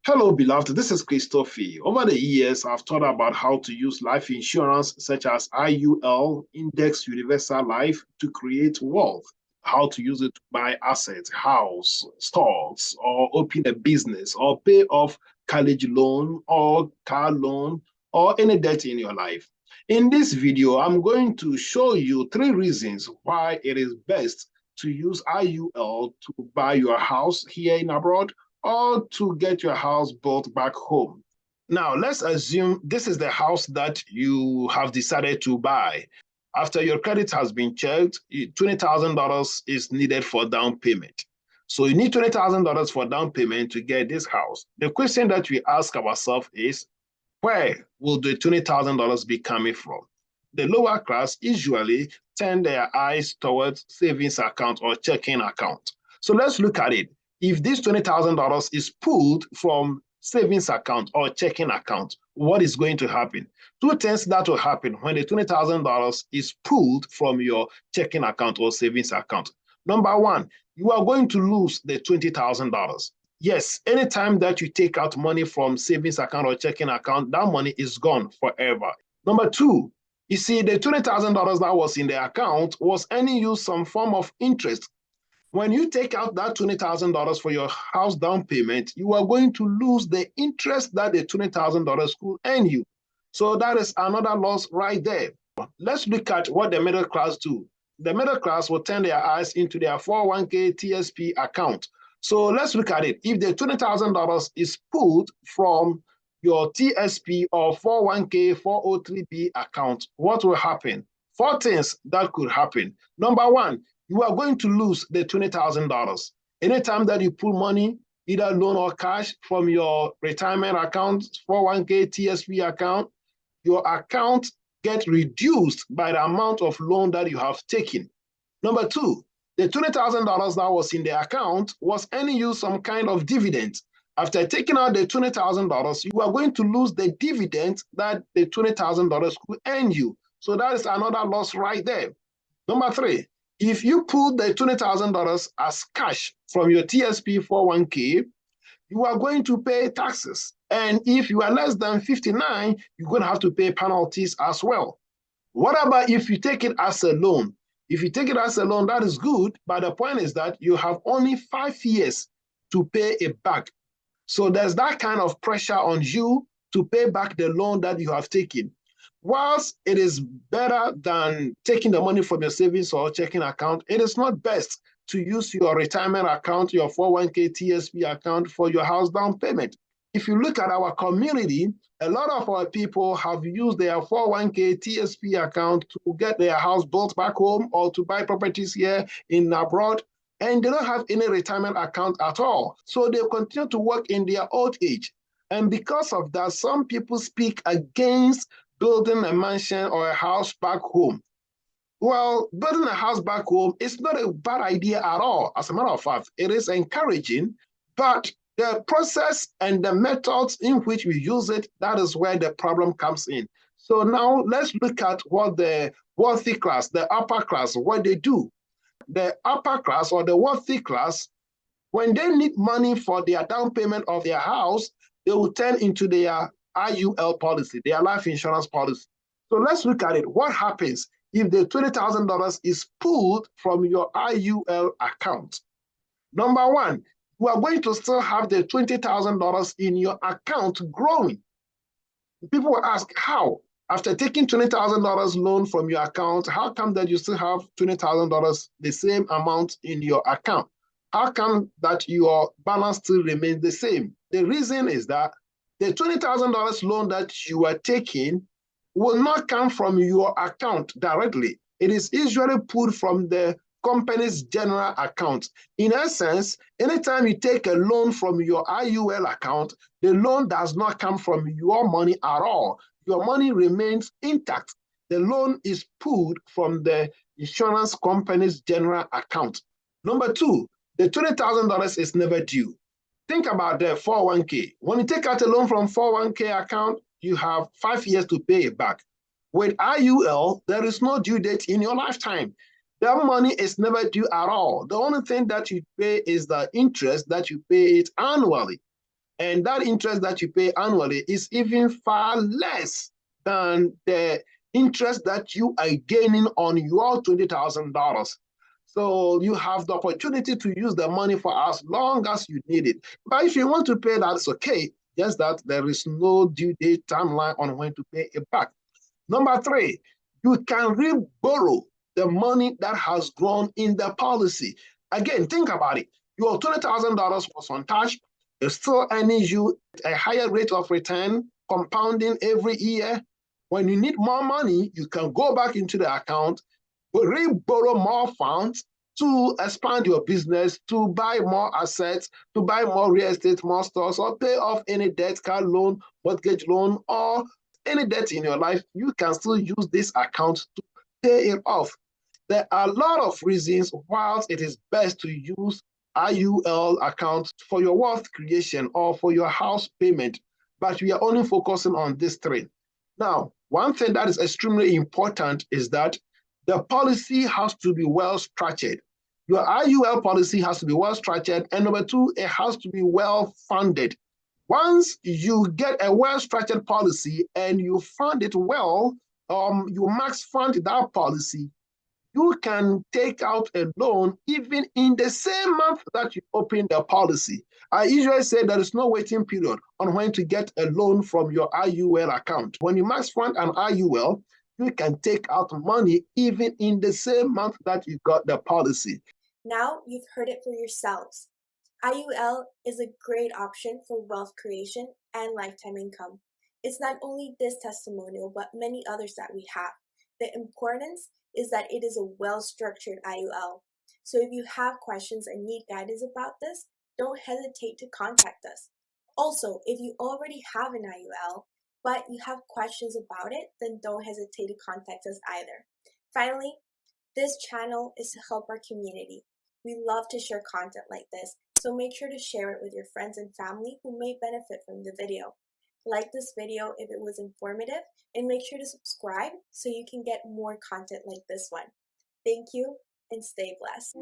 Hello, beloved. This is Christophe. Over the years, I've thought about how to use life insurance such as IUL, Index Universal Life, to create wealth. How to use it to buy assets, house, stocks, or open a business, or pay off college loan, or car loan, or any debt in your life. In this video, I'm going to show you 3 reasons why it is best to use IUL to buy your house here in abroad or to get your house built back home. Now, let's assume this is the house that you have decided to buy. After your credit has been checked, $20,000 is needed for down payment. So you need $20,000 for down payment to get this house. The question that we ask ourselves is, where will the $20,000 be coming from? The lower class usually turn their eyes towards savings account or checking account. So let's look at it. If this $20,000 is pulled from savings account or checking account, what is going to happen? 2 things that will happen when the $20,000 is pulled from your checking account or savings account. Number one, you are going to lose the $20,000. Yes, anytime that you take out money from savings account or checking account, that money is gone forever. Number two, you see, the $20,000 that was in the account was earning you some form of interest. When you take out that $20,000 for your house down payment, you are going to lose the interest that the $20,000 could earn you. So that is another loss right there. Let's look at what the middle class do. The middle class will turn their eyes into their 401k TSP account. So let's look at it. If the $20,000 is pulled from your TSP or 401k 403b account, what will happen? 4 things that could happen. Number one, you are going to lose the $20,000. Anytime that you pull money, either loan or cash, from your retirement account, 401k, TSP account, your account gets reduced by the amount of loan that you have taken. Number two, the $20,000 that was in the account was earning you some kind of dividend. After taking out the $20,000, you are going to lose the dividend that the $20,000 could earn you. So that is another loss right there. Number three, if you pull the $20,000 as cash from your TSP 401k, you are going to pay taxes. And if you are less than 59, you're going to have to pay penalties as well. What about if you take it as a loan? If you take it as a loan, that is good. But the point is that you have only 5 years to pay it back. So there's that kind of pressure on you to pay back the loan that you have taken. Whilst it is better than taking the money from your savings or checking account, it is not best to use your retirement account, your 401k TSP account for your house down payment. If you look at our community, a lot of our people have used their 401k TSP account to get their house built back home or to buy properties here in abroad, and they don't have any retirement account at all. So they continue to work in their old age. And because of that, some people speak against building a mansion or a house back home. Well, building a house back home is not a bad idea at all. As a matter of fact, it is encouraging, but the process and the methods in which we use it, that is where the problem comes in. So now let's look at what the wealthy class, the upper class, what they do. The upper class or the wealthy class, when they need money for their down payment of their house, they will turn into their IUL policy, their life insurance policy. So let's look at it. What happens if the $20,000 is pulled from your IUL account? Number one, you are going to still have the $20,000 in your account growing. People will ask, how? After taking $20,000 loan from your account, how come that you still have $20,000, the same amount in your account? How come that your balance still remains the same? The reason is that the $20,000 loan that you are taking will not come from your account directly. It is usually pulled from the company's general account. In essence, anytime you take a loan from your IUL account, the loan does not come from your money at all. Your money remains intact. The loan is pulled from the insurance company's general account. Number two, the $20,000 is never due. Think about the 401k. When you take out a loan from 401k account, you have 5 years to pay it back. With IUL, there is no due date in your lifetime. That money is never due at all. The only thing that you pay is the interest that you pay it annually. And that interest that you pay annually is even far less than the interest that you are gaining on your $20,000. So you have the opportunity to use the money for as long as you need it. But if you want to pay, that's okay. Just that there is no due date timeline on when to pay it back. Number three, you can re-borrow the money that has grown in the policy. Again, think about it. Your $20,000 was untouched. It's still earning you a higher rate of return, compounding every year. When you need more money, you can go back into the account, re-borrow more funds to expand your business, to buy more assets, to buy more real estate, more stores, or pay off any debt, car loan, mortgage loan, or any debt in your life. You can still use this account to pay it off. There are a lot of reasons why it is best to use IUL account for your wealth creation or for your house payment, but we are only focusing on these three. Now, one thing that is extremely important is that the policy has to be well structured. Your IUL policy has to be well structured, and number two, it has to be well funded. Once you get a well-structured policy and you fund it well, you max fund that policy, you can take out a loan even in the same month that you open the policy. I usually say there is no waiting period on when to get a loan from your IUL account. When you max fund an IUL, you can take out money even in the same month that you got the policy. Now you've heard it for yourselves. IUL is a great option for wealth creation and lifetime income. It's not only this testimonial, but many others that we have. The importance is that it is a well-structured IUL. So if you have questions and need guidance about this, don't hesitate to contact us. Also, if you already have an IUL, but you have questions about it, then don't hesitate to contact us either. Finally, this channel is to help our community. We love to share content like this, so make sure to share it with your friends and family who may benefit from the video. Like this video if it was informative, and make sure to subscribe so you can get more content like this one. Thank you, and stay blessed.